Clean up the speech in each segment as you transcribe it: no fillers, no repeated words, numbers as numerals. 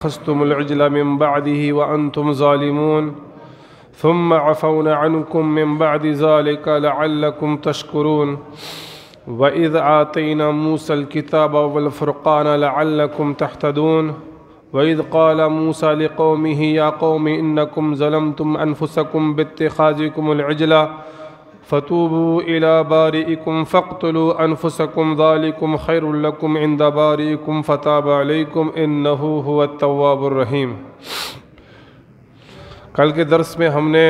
اتخذتم العجل من بعده وأنتم ظالمون ثم عفونا عنكم من بعد ذلك لعلكم تشكرون وإذ آتينا موسى الكتاب والفرقان لعلكم تهتدون وإذ قال موسى لقومه يا قوم إنكم ظلمتم أنفسكم باتخاذكم العجل فتوبوا إلى بارئكم فاقتلوا أنفسكم ذلكم خير لكم عند بارئكم فتاب عليكم إنه هو التواب الرحيم۔ کل کے درس میں ہم نے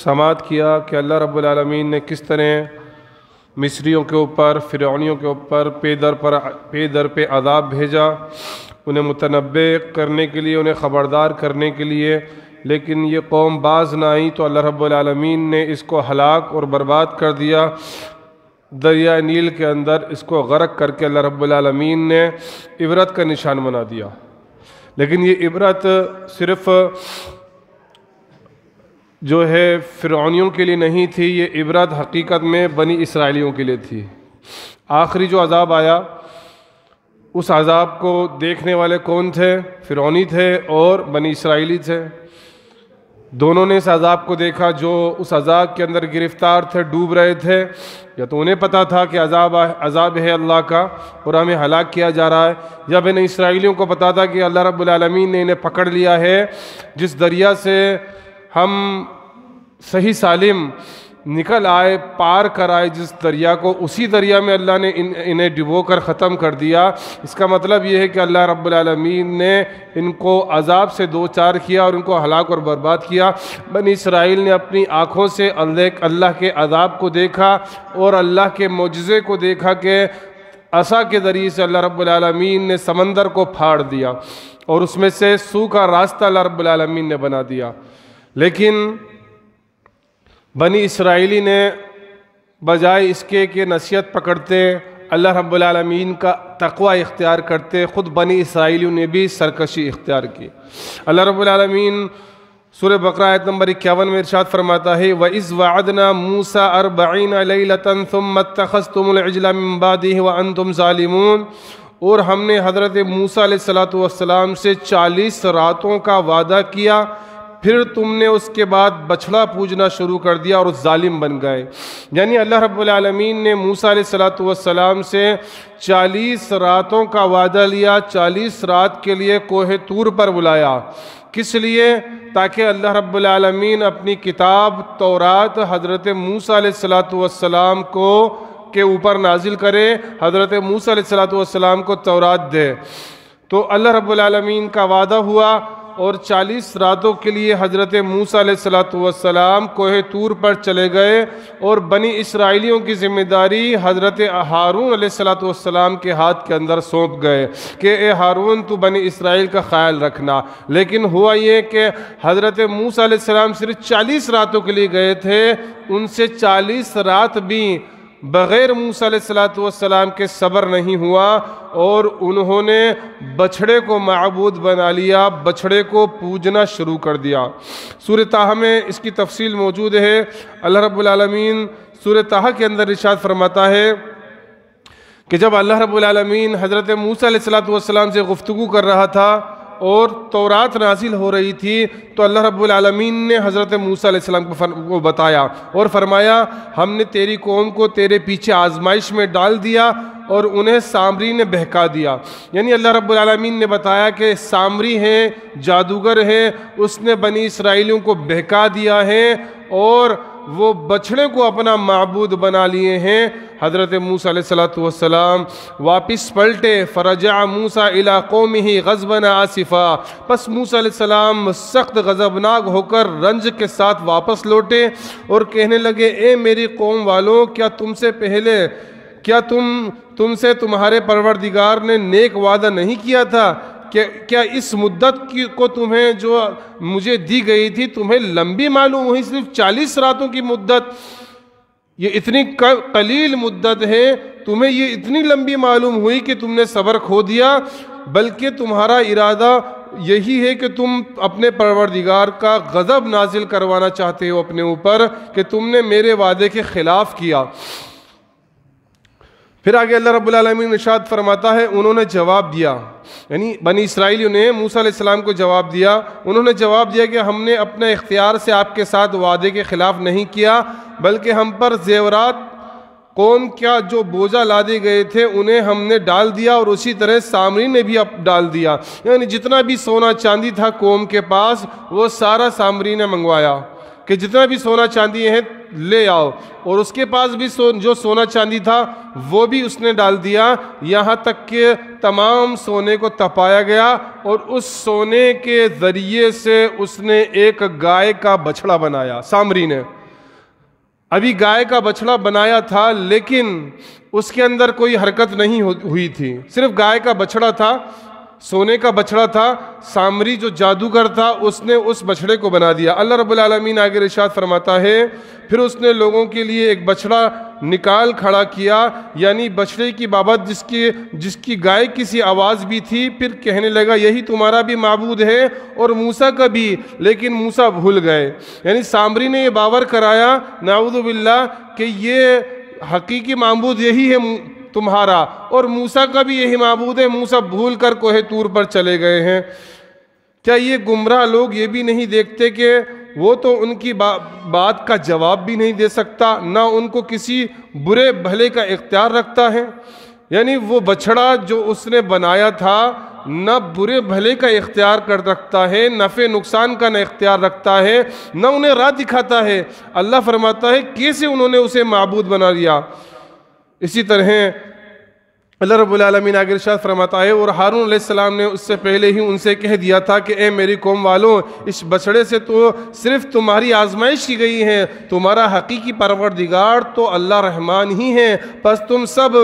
سماعت کیا کہ اللہ رب العالمین نے کس طرح مصریوں کے اوپر، فرعونیوں کے اوپر پے در پہ عذاب بھیجا، انہیں متنبع کرنے کے لیے، انہیں خبردار کرنے کے لیے، لیکن یہ قوم باز نہ آئی تو اللہ رب العالمین نے اس کو ہلاک اور برباد کر دیا۔ دریائے نیل کے اندر اس کو غرق کر کے اللہ رب العالمین نے عبرت کا نشان بنا دیا۔ لیکن یہ عبرت صرف جو ہے فرعونیوں کے لیے نہیں تھی، یہ عبرت حقیقت میں بنی اسرائیلیوں کے لیے تھی۔ آخری جو عذاب آیا اس عذاب کو دیکھنے والے کون تھے؟ فرعونی تھے اور بنی اسرائیلی تھے۔ دونوں نے اس عذاب کو دیکھا، جو اس عذاب کے اندر گرفتار تھے، ڈوب رہے تھے، یا تو انہیں پتا تھا کہ عذاب ہے اللہ کا اور ہمیں ہلاک کیا جا رہا ہے، یا بنی اسرائیلیوں کو پتا تھا کہ اللہ رب العالمین نے انہیں پکڑ لیا ہے۔ جس دریا سے ہم صحیح سالم نکل آئے، پار کر آئے جس دریا کو، اسی دریا میں اللہ نے انہیں ڈبو کر ختم کر دیا۔ اس کا مطلب یہ ہے کہ اللہ رب العالمین نے ان کو عذاب سے دو چار کیا اور ان کو ہلاک اور برباد کیا۔ بنی اسرائیل نے اپنی آنکھوں سے اللہ کے عذاب کو دیکھا اور اللہ کے معجزے کو دیکھا کہ عصا کے ذریعے سے اللہ رب العالمین نے سمندر کو پھاڑ دیا اور اس میں سے سوکھا راستہ اللہ رب العالمین نے بنا دیا۔ لیکن بنی اسرائیلی نے بجائے اس کے کہ نصیحت پکڑتے، اللہ رب العالمین کا تقوی اختیار کرتے، خود بنی اسرائیلیوں نے بھی سرکشی اختیار کی۔ اللہ رب العالمین سورہ بقرہ آیت نمبر 51 میں ارشاد فرماتا ہے وَإِذْ وَعَدْنَا مُوسَىٰ 40 لَيْلَةً ثُمَّ اتَّخَذْتُمُ الْعِجْلَ مِن بَعْدِهِ وَأَنْتُمْ ظَالِمُونَ، اور ہم نے حضرت موسیٰ علیہ السلام سے 40 راتوں کا وعدہ کیا، پھر تم نے اس کے بعد بچھڑا پوجنا شروع کر دیا اور ظالم بن گئے۔ یعنی اللہ رب العالمین نے موسیٰ علیہ السلام سے 40 راتوں کا وعدہ لیا، 40 رات کے لیے کوہ طور پر بلایا۔ کس لیے؟ تاکہ اللہ رب العالمین اپنی کتاب تورات حضرت موسیٰ علیہ السلام کے اوپر نازل کرے، حضرت موسیٰ علیہ السلام کو تورات دے۔ تو اللہ رب العالمین کا وعدہ ہوا اور 40 راتوں کے لیے حضرت موسیٰ علیہ السلام کوہ طور پر چلے گئے اور بنی اسرائیلیوں کی ذمہ داری حضرت ہارون علیہ السلام کے ہاتھ کے اندر سونپ گئے کہ اے ہارون تو بنی اسرائیل کا خیال رکھنا۔ لیکن ہوا یہ کہ حضرت موسیٰ علیہ السلام صرف 40 راتوں کے لیے گئے تھے، ان سے 40 رات بھی بغیر موسیٰ علیہ السلام کے صبر نہیں ہوا اور انہوں نے بچھڑے کو معبود بنا لیا، بچھڑے کو پوجنا شروع کر دیا۔ سورہ طٰہٰ میں اس کی تفصیل موجود ہے۔ اللہ رب العالمین سورہ طٰہٰ کے اندر ارشاد فرماتا ہے کہ جب اللہ رب العالمین حضرت موسیٰ علیہ السلام سے گفتگو کر رہا تھا اور تورات نازل ہو رہی تھی تو اللہ رب العالمین نے حضرت موسیٰ علیہ السلام کو بتایا اور فرمایا ہم نے تیری قوم کو تیرے پیچھے آزمائش میں ڈال دیا اور انہیں سامری نے بہکا دیا۔ یعنی اللہ رب العالمین نے بتایا کہ سامری ہیں، جادوگر ہیں، اس نے بنی اسرائیلیوں کو بہکا دیا ہے اور وہ بچھڑے کو اپنا معبود بنا لیے ہیں۔ حضرت موسیٰ علیہ السلام واپس پلٹے، فرجع موسیٰ الی قومہ غضبان آسفا، پس موسیٰ علیہ السلام سخت غضبناک ہو کر رنج کے ساتھ واپس لوٹے اور کہنے لگے اے میری قوم والوں، کیا تم سے تمہارے پروردگار نے نیک وعدہ نہیں کیا تھا؟ کیا اس مدت کو تمہیں جو مجھے دی گئی تھی تمہیں لمبی معلوم ہوئی؟ صرف 40 راتوں کی مدت، یہ اتنی قلیل مدت ہے، تمہیں یہ اتنی لمبی معلوم ہوئی کہ تم نے صبر کھو دیا؟ بلکہ تمہارا ارادہ یہی ہے کہ تم اپنے پروردگار کا غضب نازل کروانا چاہتے ہو اپنے اوپر کہ تم نے میرے وعدے کے خلاف کیا۔ پھر آگے اللہ رب العالمین ارشاد فرماتا ہے انہوں نے جواب دیا، یعنی بنی اسرائیلیوں نے موسیٰ علیہ السلام کو جواب دیا، انہوں نے جواب دیا کہ ہم نے اپنے اختیار سے آپ کے ساتھ وعدے کے خلاف نہیں کیا، بلکہ ہم پر زیورات قوم کیا جو بوجھا لادے گئے تھے انہیں ہم نے ڈال دیا، اور اسی طرح سامری نے بھی ڈال دیا، یعنی جتنا بھی سونا چاندی تھا قوم کے پاس وہ سارا سامری نے منگوایا کہ جتنا بھی سونا چاندی ہے لے آؤ، اور اس کے پاس بھی جو سونا چاندی تھا وہ بھی اس نے ڈال دیا، یہاں تک کہ تمام سونے کو تپایا گیا، اور اس سونے کے ذریعے سے اس نے ایک گائے کا بچھڑا بنایا۔ سامری نے ابھی گائے کا بچھڑا بنایا تھا لیکن اس کے اندر کوئی حرکت نہیں ہوئی تھی، صرف گائے کا بچھڑا تھا، سونے کا بچھڑا تھا۔ سامری جو جادوگر تھا اس نے اس بچھڑے کو بنا دیا۔ اللہ رب العالمین آگے ارشاد فرماتا ہے پھر اس نے لوگوں کے لیے ایک بچھڑا نکال کھڑا کیا، یعنی بچھڑے کی بابت جس کی گائے کسی آواز بھی تھی، پھر کہنے لگا یہی تمہارا بھی معبود ہے اور موسیٰ کا بھی، لیکن موسیٰ بھول گئے۔ یعنی سامری نے یہ باور کرایا نعوذ باللہ کہ یہ حقیقی معبود یہی ہے تمہارا، اور موسیٰ کا بھی یہی معبود ہے، موسیٰ بھول کر کوہ طور پر چلے گئے ہیں۔ کیا یہ گمراہ لوگ یہ بھی نہیں دیکھتے کہ وہ تو ان کی بات کا جواب بھی نہیں دے سکتا، نہ ان کو کسی برے بھلے کا اختیار رکھتا ہے؟ یعنی وہ بچھڑا جو اس نے بنایا تھا نہ برے بھلے کا اختیار کر رکھتا ہے، نفع نقصان کا نہ اختیار رکھتا ہے، نہ انہیں راہ دکھاتا ہے۔ اللہ فرماتا ہے کیسے انہوں نے اسے معبود بنا لیا۔ اسی طرح اللہ رب العالمین آگے ارشاد فرماتا ہے اور ہارون علیہ السلام نے اس سے پہلے ہی ان سے کہہ دیا تھا کہ اے میری قوم والوں، اس بچڑے سے تو صرف تمہاری آزمائش کی گئی ہے، تمہارا حقیقی پروردگار تو اللہ رحمان ہی ہے، پس تم سب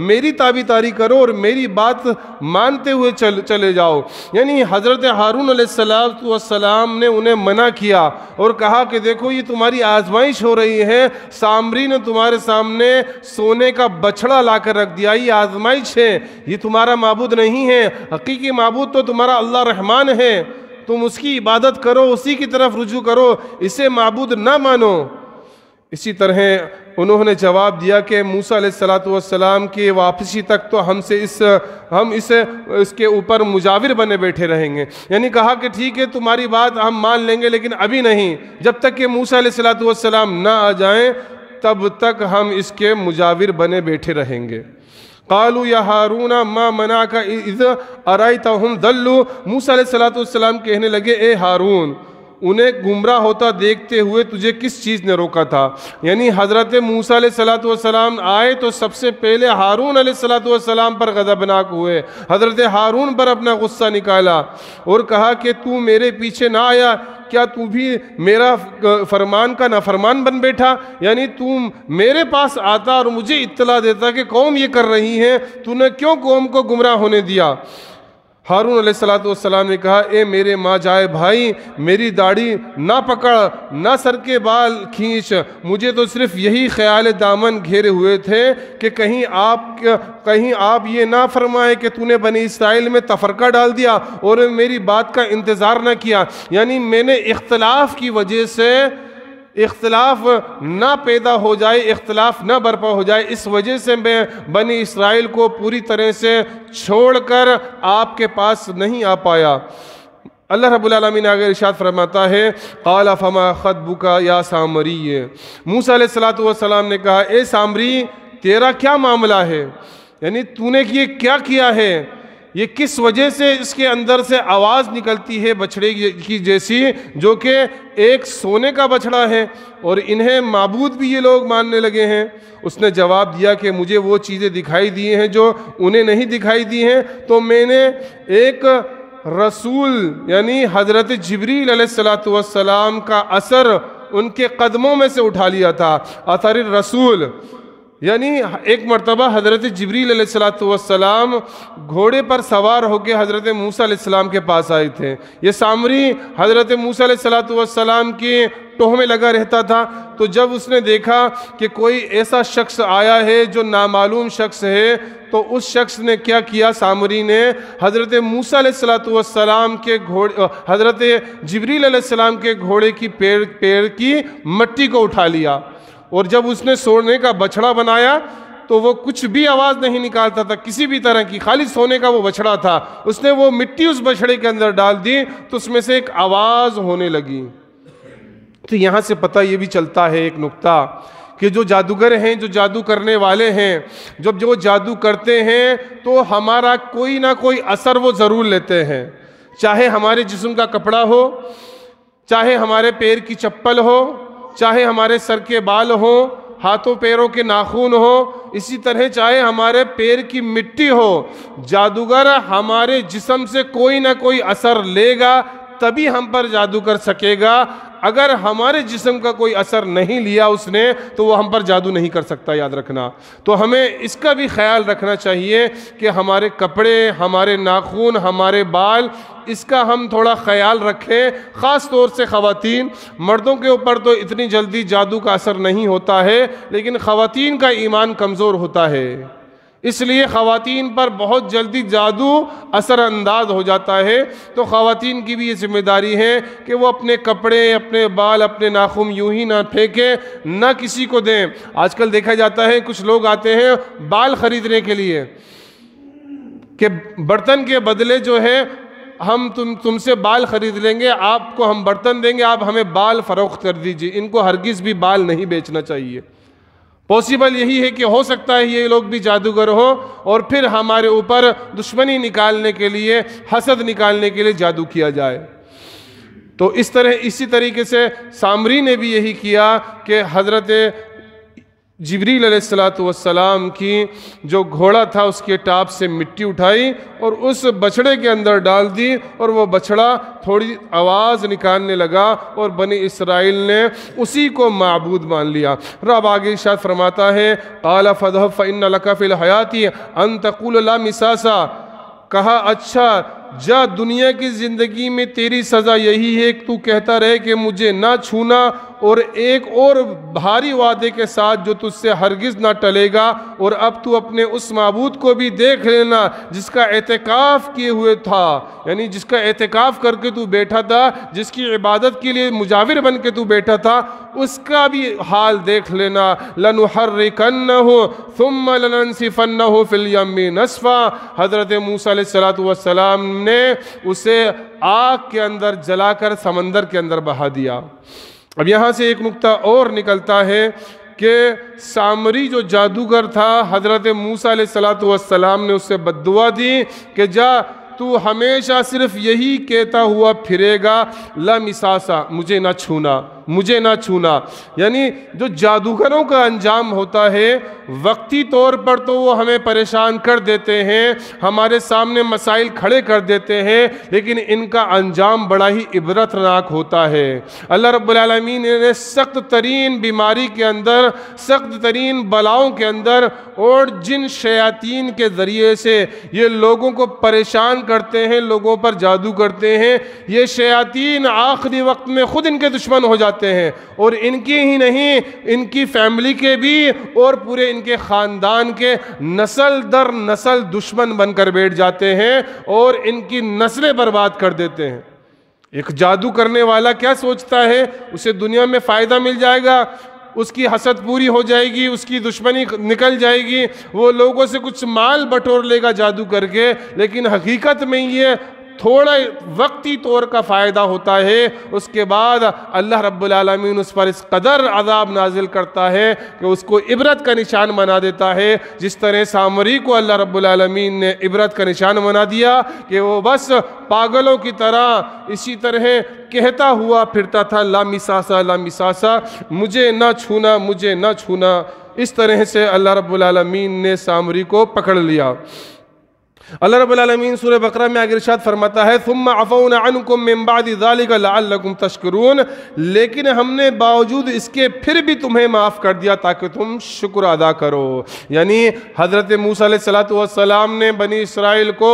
میری تابعداری کرو اور میری بات مانتے ہوئے چلے جاؤ۔ یعنی حضرت ہارون علیہ السلام نے انہیں منع کیا اور کہا کہ دیکھو یہ تمہاری آزمائش ہو رہی ہے، سامری نے تمہارے سامنے سونے کا بچڑا لا کر رکھ دیا، یہ آزمائش ہے، یہ تمہارا معبود نہیں ہے، حقیقی معبود تو تمہارا اللہ رحمان ہے، تم اس کی عبادت کرو، اسی کی طرف رجوع کرو، اسے معبود نہ مانو۔ اسی طرح انہوں نے جواب دیا کہ موسیٰ علیہ السلام کی واپسی تک تو ہم اس کے اوپر مجاور بنے بیٹھے رہیں گے، یعنی کہا کہ ٹھیک ہے تمہاری بات ہم مان لیں گے لیکن ابھی نہیں، جب تک کہ موسیٰ علیہ السلام نہ آ جائیں تب تک ہم اس کے مجاور بنے بیٹھے رہیں گے۔ قالوا یا ہارون ما منعک اذ ارایتہم ضلوا، موسیٰ علیہ السلام کہنے لگے اے ہارون انہیں گمراہ ہوتا دیکھتے ہوئے تجھے کس چیز نے روکا تھا؟ یعنی حضرت موسیٰ علیہ السلام آئے تو سب سے پہلے ہارون علیہ السلام پر غضبناک ہوئے، حضرت ہارون پر اپنا غصہ نکالا اور کہا کہ تو میرے پیچھے نہ آیا، کیا تو بھی میرا فرمان کا نافرمان بن بیٹھا؟ یعنی تو میرے پاس آتا اور مجھے اطلاع دیتا کہ قوم یہ کر رہی ہے، تو نے کیوں قوم کو گمراہ ہونے دیا؟ ہارون علیہ السلام نے کہا اے میرے ماں جائے بھائی، میری داڑھی نہ پکڑ نہ سر کے بال کھینچ، مجھے تو صرف یہی خیال دامن گھیرے ہوئے تھے کہ کہیں آپ یہ نہ فرمائے کہ تو نے بنی اسرائیل میں تفرقہ ڈال دیا اور میری بات کا انتظار نہ کیا۔ یعنی میں نے اختلاف کی وجہ سے اختلاف نہ پیدا ہو جائے، اختلاف نہ برپا ہو جائے، اس وجہ سے میں بنی اسرائیل کو پوری طرح سے چھوڑ کر آپ کے پاس نہیں آ پایا۔ اللہ رب العالمین آگے ارشاد فرماتا ہے قال فما خطبک یا سامری، موسیٰ علیہ السلام نے کہا اے سامری تیرا کیا معاملہ ہے؟ یعنی تو نے یہ کیا کیا ہے؟ یہ کس وجہ سے اس کے اندر سے آواز نکلتی ہے بچڑے کی جیسی، جو کہ ایک سونے کا بچڑا ہے اور انہیں معبود بھی یہ لوگ ماننے لگے ہیں؟ اس نے جواب دیا کہ مجھے وہ چیزیں دکھائی دی ہیں جو انہیں نہیں دکھائی دی ہیں، تو میں نے ایک رسول یعنی حضرت جبریل علیہ السلام کا اثر ان کے قدموں میں سے اٹھا لیا تھا۔ اثر الرسول یعنی ایک مرتبہ حضرت جبریل علیہ السلام گھوڑے پر سوار ہو کے حضرت موسیٰ علیہ السلام کے پاس آئے تھے۔ یہ سامری حضرت موسیٰ علیہ السلام کی ٹوہ میں لگا رہتا تھا، تو جب اس نے دیکھا کہ کوئی ایسا شخص آیا ہے جو نامعلوم شخص ہے، تو اس شخص نے کیا کیا، سامری نے حضرت موسیٰ علیہ السلام کے حضرت جبریل علیہ السلام کے گھوڑے کی پیر کی مٹی کو اٹھا لیا، اور جب اس نے سونے کا بچڑا بنایا تو وہ کچھ بھی آواز نہیں نکالتا تھا کسی بھی طرح کی، خالی سونے کا وہ بچڑا تھا، اس نے وہ مٹی اس بچڑے کے اندر ڈال دی تو اس میں سے ایک آواز ہونے لگی۔ تو یہاں سے پتہ یہ بھی چلتا ہے ایک نقطہ کہ جو جادوگر ہیں، جو جادو کرنے والے ہیں، جب وہ جادو کرتے ہیں تو ہمارا کوئی نہ کوئی اثر وہ ضرور لیتے ہیں، چاہے ہمارے جسم کا کپڑا ہو، چاہے ہمارے پیر کی چپل ہو، چاہے ہمارے سر کے بال ہوں، ہاتھوں پیروں کے ناخن ہو، اسی طرح چاہے ہمارے پیر کی مٹی ہو، جادوگر ہمارے جسم سے کوئی نہ کوئی اثر لے گا تبھی ہم پر جادو کر سکے گا۔ اگر ہمارے جسم کا کوئی اثر نہیں لیا اس نے تو وہ ہم پر جادو نہیں کر سکتا، یاد رکھنا۔ تو ہمیں اس کا بھی خیال رکھنا چاہیے کہ ہمارے کپڑے، ہمارے ناخن، ہمارے بال، اس کا ہم تھوڑا خیال رکھیں، خاص طور سے خواتین۔ مردوں کے اوپر تو اتنی جلدی جادو کا اثر نہیں ہوتا ہے، لیکن خواتین کا ایمان کمزور ہوتا ہے، اس لیے خواتین پر بہت جلدی جادو اثر انداز ہو جاتا ہے۔ تو خواتین کی بھی یہ ذمہ داری ہے کہ وہ اپنے کپڑے، اپنے بال، اپنے ناخن یوں ہی نہ پھینکیں، نہ کسی کو دیں۔ آج کل دیکھا جاتا ہے کچھ لوگ آتے ہیں بال خریدنے کے لیے کہ برتن کے بدلے جو ہے ہم تم سے بال خرید لیں گے، آپ کو ہم برتن دیں گے، آپ ہمیں بال فروخت کر دیجئے۔ ان کو ہرگز بھی بال نہیں بیچنا چاہیے۔ پاسبل یہی ہے کہ ہو سکتا ہے یہ لوگ بھی جادوگر ہوں اور پھر ہمارے اوپر دشمنی نکالنے کے لیے، حسد نکالنے کے لیے جادو کیا جائے۔ تو اسی طریقے سے سامری نے بھی یہی کیا کہ حضرت جبریل علیہ السلام کی جو گھوڑا تھا اس کے ٹاپ سے مٹی اٹھائی اور اس بچڑے کے اندر ڈال دی، اور وہ بچڑا تھوڑی آواز نکالنے لگا اور بنی اسرائیل نے اسی کو معبود مان لیا۔ رب آگے ارشاد فرماتا ہے قال فاذهب فإن لك في الحياة أن تقول لا مساس، کہا اچھا جا دنیا کی زندگی میں تیری سزا یہی ہے کہ تو کہتا رہے کہ مجھے نہ چھونا، اور ایک اور بھاری وعدے کے ساتھ جو تجھ سے ہرگز نہ ٹلے گا، اور اب تو اپنے اس معبود کو بھی دیکھ لینا جس کا اعتکاف کیے ہوئے تھا، یعنی جس کا اعتکاف کر کے تو بیٹھا تھا، جس کی عبادت کے لیے مجاور بن کے تو بیٹھا تھا، اس کا بھی حال دیکھ لینا۔ لَنُحَرِّكَنَّهُ ثُمَّ لَنَنْسِفَنَّهُ فِي الْيَمِّ نَسْفًا، حضرت موسیٰ علیہ السلام نے اسے آگ کے اندر جلا کر سمندر کے اندر بہا دیا۔ اب یہاں سے ایک نقطہ اور نکلتا ہے کہ سامری جو جادوگر تھا، حضرت موسیٰ علیہ السلام نے اسے بددعا دی کہ جا تو ہمیشہ صرف یہی کہتا ہوا پھرے گا لا مساسا، مجھے نہ چھونا، مجھے نہ چھونا۔ یعنی جو جادوگروں کا انجام ہوتا ہے وقتی طور پر تو وہ ہمیں پریشان کر دیتے ہیں، ہمارے سامنے مسائل کھڑے کر دیتے ہیں، لیکن ان کا انجام بڑا ہی عبرتناک ہوتا ہے۔ اللہ رب العالمین نے سخت ترین بیماری کے اندر، سخت ترین بلاؤں کے اندر، اور جن شیاطین کے ذریعے سے یہ لوگوں کو پریشان کرتے ہیں، لوگوں پر جادو کرتے ہیں، یہ شیاطین آخری وقت میں خود ان کے دشمن ہو جاتے ہیں، اور ان کی ہی نہیں، ان کی فیملی کے بھی اور پورے ان کے خاندان کے نسل در نسل دشمن بن کر بیٹھ جاتے ہیں اور ان کی نسلیں برباد کر دیتے ہیں۔ ایک جادو کرنے والا کیا سوچتا ہے؟ اسے دنیا میں فائدہ مل جائے گا، اس کی حسد پوری ہو جائے گی، اس کی دشمنی نکل جائے گی، وہ لوگوں سے کچھ مال بٹور لے گا جادو کر کے، لیکن حقیقت میں یہ تھوڑا وقتی طور کا فائدہ ہوتا ہے، اس کے بعد اللہ رب العالمین اس پر اس قدر عذاب نازل کرتا ہے کہ اس کو عبرت کا نشان بنا دیتا ہے، جس طرح سامری کو اللہ رب العالمین نے عبرت کا نشان بنا دیا کہ وہ بس پاگلوں کی طرح اسی طرح کہتا ہوا پھرتا تھا لا مساسا، لا مساسا، مجھے نہ چھونا، مجھے نہ چھونا۔ اس طرح سے اللہ رب العالمین نے سامری کو پکڑ لیا۔ اللہ رب العالمین سورہ بقرہ میں آگے ارشاد فرماتا ہے ثم عفونا عنکم من بعد ذلك لعلکم تشکرون، لیکن ہم نے باوجود اس کے پھر بھی تمہیں معاف کر دیا تاکہ تم شکر ادا کرو۔ یعنی حضرت موسیٰ علیہ السلام نے بنی اسرائیل کو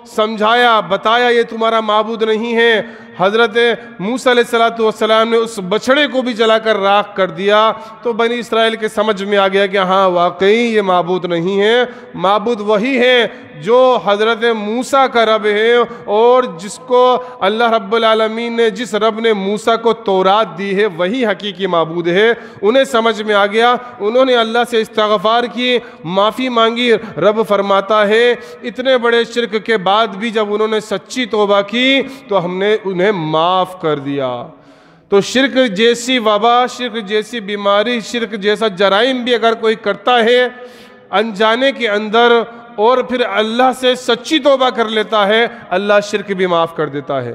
سمجھایا، بتایا یہ تمہارا معبود نہیں ہے، حضرت موسیٰ علیہ السلام نے اس بچڑے کو بھی جلا کر راکھ کر دیا تو بنی اسرائیل کے سمجھ میں آ گیا کہ ہاں واقعی یہ معبود نہیں ہے، معبود وہی ہے جو حضرت موسیٰ کا رب ہے، اور جس کو اللہ رب العالمین نے، جس رب نے موسیٰ کو تورات دی ہے وہی حقیقی معبود ہے۔ انہیں سمجھ میں آ گیا، انہوں نے اللہ سے استغفار کی، معافی مانگی۔ رب فرماتا ہے اتنے بڑے شرک کے بعد بھی جب انہوں نے سچی توبہ کی تو ہم نے انہیں معاف کر دیا۔ تو شرک جیسی وبا، شرک جیسی بیماری، شرک جیسا جرائم بھی اگر کوئی کرتا ہے انجانے کے اندر اور پھر اللہ سے سچی توبہ کر لیتا ہے، اللہ شرک بھی معاف کر دیتا ہے۔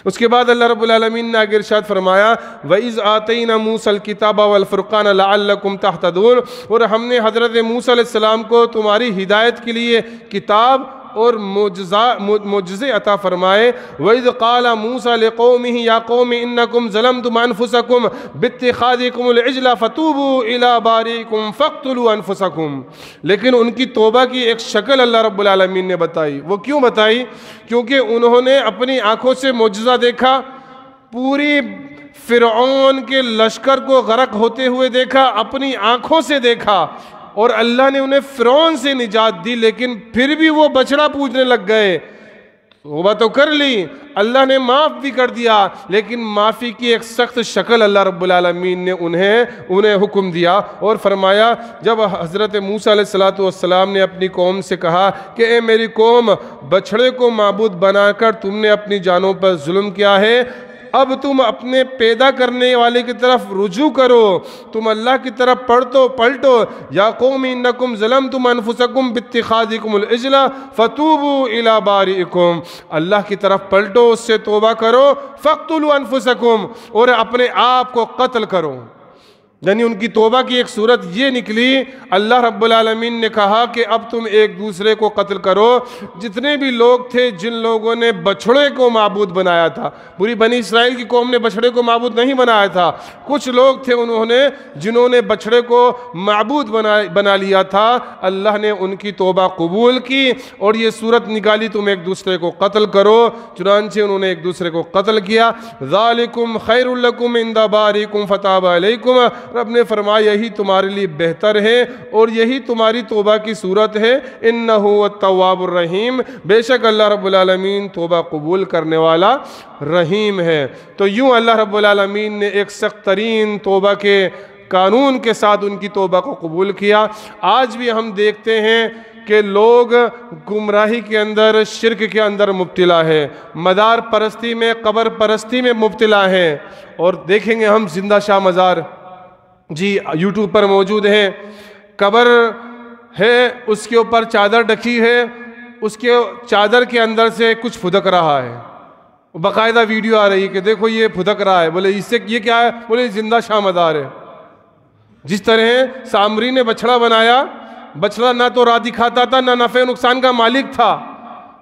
اس کے بعد اللہ رب العالمین نے آگے ارشاد فرمایا وَإِذْ آتَيْنَا مُوسَى الْكِتَابَ وَالْفُرْقَانَ لَعَلَّكُمْ تَهْتَدُونَ، اور ہم نے حضرت موسیٰ علیہ السلام کو تمہاری ہدایت کے لیے کتاب اور معجزے عطا فرمائے۔ وَإِذْ قَالَ مُوسَى لِقَوْمِهِ يَا قَوْمِ إِنَّكُمْ ظَلَمْتُمْ أَنفُسَكُمْ بِاتِّخَاذِكُمُ الْعِجْلَ فَتُوبُوا إِلَىٰ بَارِئِكُمْ فَاقْتُلُوا أَنفُسَكُمْ۔ لیکن ان کی توبہ کی ایک شکل اللہ رب العالمین نے بتائی۔ وہ کیوں بتائی؟ کیونکہ انہوں نے اپنی آنکھوں سے معجزہ دیکھا، پوری فرعون کے لشکر کو غرق ہوتے ہوئے دیکھا، اپنی آنکھوں سے دیکھا، اور اللہ نے انہیں فرعون سے نجات دی، لیکن پھر بھی وہ بچڑا پوجنے لگ گئے۔ توبہ تو کر لی، اللہ نے معاف بھی کر دیا، لیکن معافی کی ایک سخت شکل اللہ رب العالمین نے انہیں حکم دیا اور فرمایا جب حضرت موسیٰ علیہ السلام نے اپنی قوم سے کہا کہ اے میری قوم، بچڑے کو معبود بنا کر تم نے اپنی جانوں پر ظلم کیا ہے، اب تم اپنے پیدا کرنے والے کی طرف رجوع کرو، تم اللہ کی طرف پلٹو۔ یا قوم انکم ظلمتم انفسکم باتخاذکم العجل فتوبوا الی بارئکم، اللہ کی طرف پلٹو، اس سے توبہ کرو، فاقتلوا انفسکم، اور اپنے آپ کو قتل کرو۔ یعنی ان کی توبہ کی ایک صورت یہ نکلی، اللہ رب العالمین نے کہا کہ اب تم ایک دوسرے کو قتل کرو۔ جتنے بھی لوگ تھے جن لوگوں نے بچھڑے کو معبود بنایا تھا، پوری بنی اسرائیل کی قوم نے بچھڑے کو معبود نہیں بنایا تھا، کچھ لوگ تھے جنہوں نے بچھڑے کو معبود بنا لیا تھا، اللہ نے ان کی توبہ قبول کی اور یہ صورت نکالی تم ایک دوسرے کو قتل کرو۔ چنانچہ انہوں نے ایک دوسرے کو قتل کیا۔ ذالکم خیر لکم عند بارئکم فتاب علیکم، رب نے فرمایا یہی تمہارے لیے بہتر ہے اور یہی تمہاری توبہ کی صورت ہے، انہ التواب الرحیم، بے شک اللہ رب العالمین توبہ قبول کرنے والا رحیم ہے۔ تو یوں اللہ رب العالمین نے ایک سخت ترین توبہ کے قانون کے ساتھ ان کی توبہ کو قبول کیا۔ آج بھی ہم دیکھتے ہیں کہ لوگ گمراہی کے اندر، شرک کے اندر مبتلا ہے، مزار پرستی میں، قبر پرستی میں مبتلا ہے، اور دیکھیں گے ہم زندہ شاہ مزار جی یوٹیوب پر موجود ہے، قبر ہے، اس کے اوپر چادر ڈھکی ہے، اس کے چادر کے اندر سے کچھ پھدک رہا ہے، باقاعدہ ویڈیو آ رہی ہے کہ دیکھو یہ پھدک رہا ہے، بولے اس سے یہ کیا ہے؟ بولے زندہ شاہ مزار ہے۔ جس طرح سامری نے بچڑا بنایا، بچڑا نہ تو راہ دکھاتا تھا نہ نفع نقصان کا مالک تھا،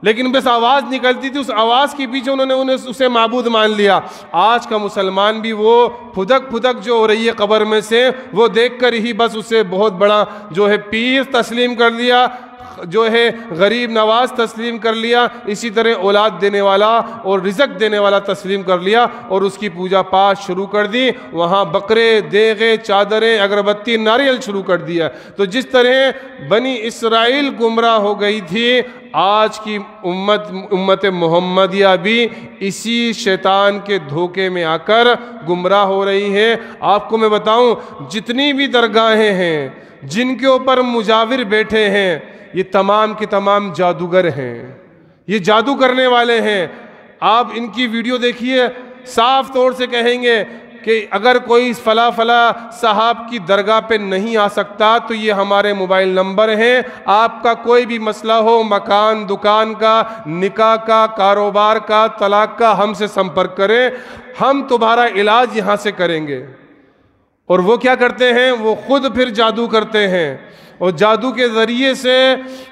لیکن بس آواز نکلتی تھی، اس آواز کے پیچھے انہوں نے اسے معبود مان لیا۔ آج کا مسلمان بھی وہ پھدک جو ہو رہی ہے قبر میں سے، وہ دیکھ کر ہی بس اسے بہت بڑا جو ہے پیر تسلیم کر لیا، جو ہے غریب نواز تسلیم کر لیا، اسی طرح اولاد دینے والا اور رزق دینے والا تسلیم کر لیا، اور اس کی پوجا پاٹ شروع کر دی، وہاں بکرے، دیغے، چادریں، اگربتی، ناریل شروع کر دیا۔ تو جس طرح بنی اسرائیل گمراہ ہو گئی تھی، آج کی امت محمدیہ بھی اسی شیطان کے دھوکے میں آ کر گمراہ ہو رہی ہے۔ آپ کو میں بتاؤں، جتنی بھی درگاہیں ہیں جن کے اوپر مجاور بیٹھے ہیں، یہ تمام کے تمام جادوگر ہیں، یہ جادو کرنے والے ہیں۔ آپ ان کی ویڈیو دیکھیے، صاف طور سے کہیں گے کہ اگر کوئی فلاں صاحب کی درگاہ پہ نہیں آ سکتا تو یہ ہمارے موبائل نمبر ہیں، آپ کا کوئی بھی مسئلہ ہو، مکان، دکان کا، نکاح کا، کاروبار کا، طلاق کا، ہم سے سمپرک کریں، ہم تمہارا علاج یہاں سے کریں گے۔ اور وہ کیا کرتے ہیں؟ وہ خود پھر جادو کرتے ہیں اور جادو کے ذریعے سے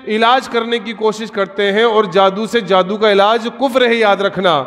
علاج کرنے کی کوشش کرتے ہیں، اور جادو کا علاج کفر ہے، یاد رکھنا۔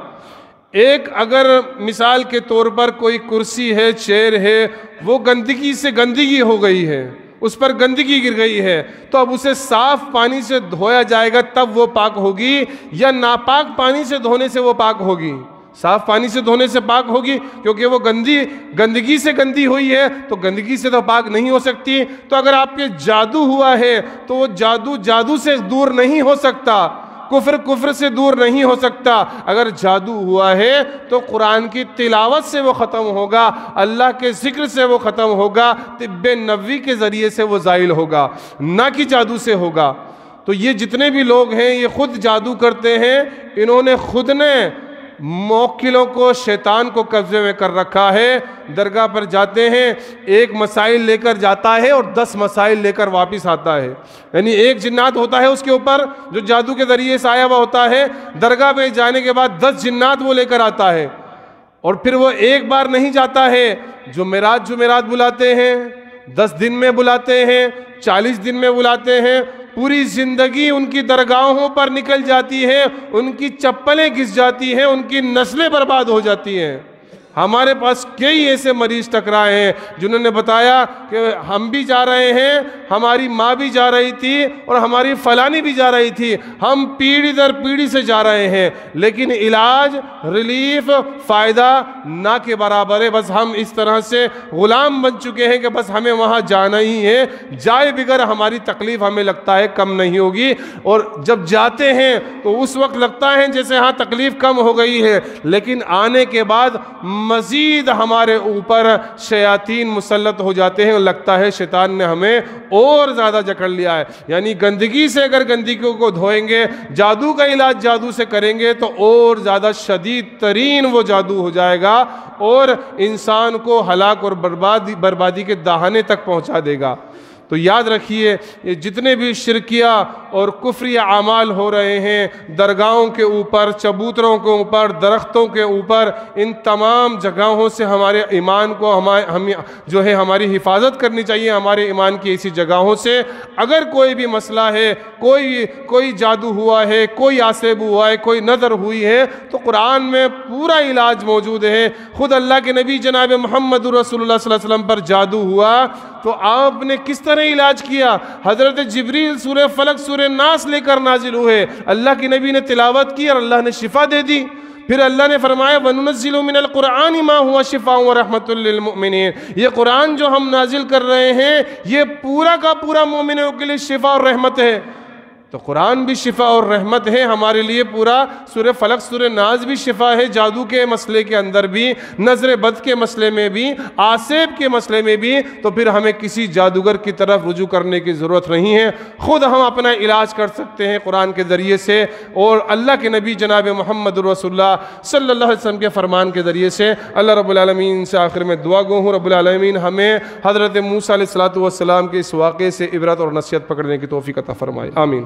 ایک اگر مثال کے طور پر کوئی کرسی ہے، چیئر ہے، وہ گندگی ہو گئی ہے، اس پر گندگی گر گئی ہے، تو اب اسے صاف پانی سے دھویا جائے گا تب وہ پاک ہوگی، یا ناپاک پانی سے دھونے سے وہ پاک ہوگی؟ صاف پانی سے دھونے سے پاک ہوگی، کیونکہ وہ گندگی سے گندی ہوئی ہے، تو گندگی سے تو پاک نہیں ہو سکتی۔ تو اگر آپ کے جادو ہوا ہے تو وہ جادو سے دور نہیں ہو سکتا، کفر سے دور نہیں ہو سکتا۔ اگر جادو ہوا ہے تو قرآن کی تلاوت سے وہ ختم ہوگا، اللہ کے ذکر سے وہ ختم ہوگا، طب نبوی کے ذریعے سے وہ زائل ہوگا، نہ کہ جادو سے ہوگا۔ تو یہ جتنے بھی لوگ ہیں یہ خود جادو کرتے ہیں، انہوں نے خود نے موکلوں کو، شیطان کو قبضے میں کر رکھا ہے۔ درگاہ پر جاتے ہیں، ایک مسائل لے کر جاتا ہے اور 10 مسائل لے کر واپس آتا ہے، یعنی ایک جنات ہوتا ہے اس کے اوپر جو جادو کے ذریعے سے آیا ہوا ہوتا ہے، درگاہ پہ جانے کے بعد 10 جنات وہ لے کر آتا ہے، اور پھر وہ ایک بار نہیں جاتا ہے، جمعرات بلاتے ہیں، 10 دن میں بلاتے ہیں، 40 دن میں بلاتے ہیں، پوری زندگی ان کی درگاہوں پر نکل جاتی ہے، ان کی چپلیں گھس جاتی ہیں، ان کی نسلیں برباد ہو جاتی ہیں۔ ہمارے پاس کئی ایسے مریض ٹکرائے ہیں جنہوں نے بتایا کہ ہم بھی جا رہے ہیں، ہماری ماں بھی جا رہی تھی اور ہماری فلانی بھی جا رہی تھی، ہم پیڑھی در پیڑھی سے جا رہے ہیں، لیکن علاج، ریلیف، فائدہ نہ کے برابر ہے۔ بس ہم اس طرح سے غلام بن چکے ہیں کہ بس ہمیں وہاں جانا ہی ہے، جائے بغیر ہماری تکلیف ہمیں لگتا ہے کم نہیں ہوگی، اور جب جاتے ہیں تو اس وقت لگتا ہے جیسے ہاں تکلیف کم ہو گئی ہے، لیکن آنے کے بعد مزید ہمارے اوپر شیاطین مسلط ہو جاتے ہیں، اور لگتا ہے شیطان نے ہمیں اور زیادہ جکڑ لیا ہے۔ یعنی گندگی سے اگر گندگی کو دھوئیں گے، جادو کا علاج جادو سے کریں گے تو اور زیادہ شدید ترین وہ جادو ہو جائے گا اور انسان کو ہلاک اور بربادی کے دہانے تک پہنچا دے گا۔ تو یاد رکھیے، یہ جتنے بھی شرکیہ اور کفری اعمال ہو رہے ہیں، درگاہوں کے اوپر، چبوتروں کے اوپر، درختوں کے اوپر، ان تمام جگہوں سے ہمارے ایمان کو جو ہے ہماری حفاظت کرنی چاہیے، ہمارے ایمان کی ایسی جگہوں سے۔ اگر کوئی بھی مسئلہ ہے، کوئی جادو ہوا ہے، کوئی آسیب ہوا ہے، کوئی نظر ہوئی ہے، تو قرآن میں پورا علاج موجود ہے۔ خود اللہ کے نبی جناب محمد رسول اللہ صلی اللہ علیہ وسلم پر جادو ہوا تو آپ نے کس طرح علاج کیا؟ حضرت جبریل سورہ فلق سورہ ناس لے کر نازل ہوئے، اللہ کے نبی نے تلاوت کی اور اللہ نے شفا دے دی۔ پھر اللہ نے فرمایا وَنُنَزِّلُ مِنَ الْقُرْآنِ مَا هُوَ شِفَاءٌ وَرَحْمَةٌ لِّلْمُؤْمِنِينَ، یہ قرآن جو ہم نازل کر رہے ہیں یہ پورا کا پورا مومنوں کے لیے شفا اور رحمت ہے۔ تو قرآن بھی شفا اور رحمت ہے ہمارے لیے، پورا سورہ فلق سورہ ناس بھی شفا ہے، جادو کے مسئلے کے اندر بھی، نظر بد کے مسئلے میں بھی، آسیب کے مسئلے میں بھی۔ تو پھر ہمیں کسی جادوگر کی طرف رجوع کرنے کی ضرورت نہیں ہے، خود ہم اپنا علاج کر سکتے ہیں قرآن کے ذریعے سے، اور اللہ کے نبی جناب محمد رسول اللہ صلی اللہ علیہ وسلم کے فرمان کے ذریعے سے۔ اللہ رب العالمین سے آخر میں دعا گو ہوں، رب العالمین ہمیں حضرت موسیٰ علیہ السلام کے اس واقعے سے عبرت اور نصیحت پکڑنے کی توفیق عطا فرمائے، آمین۔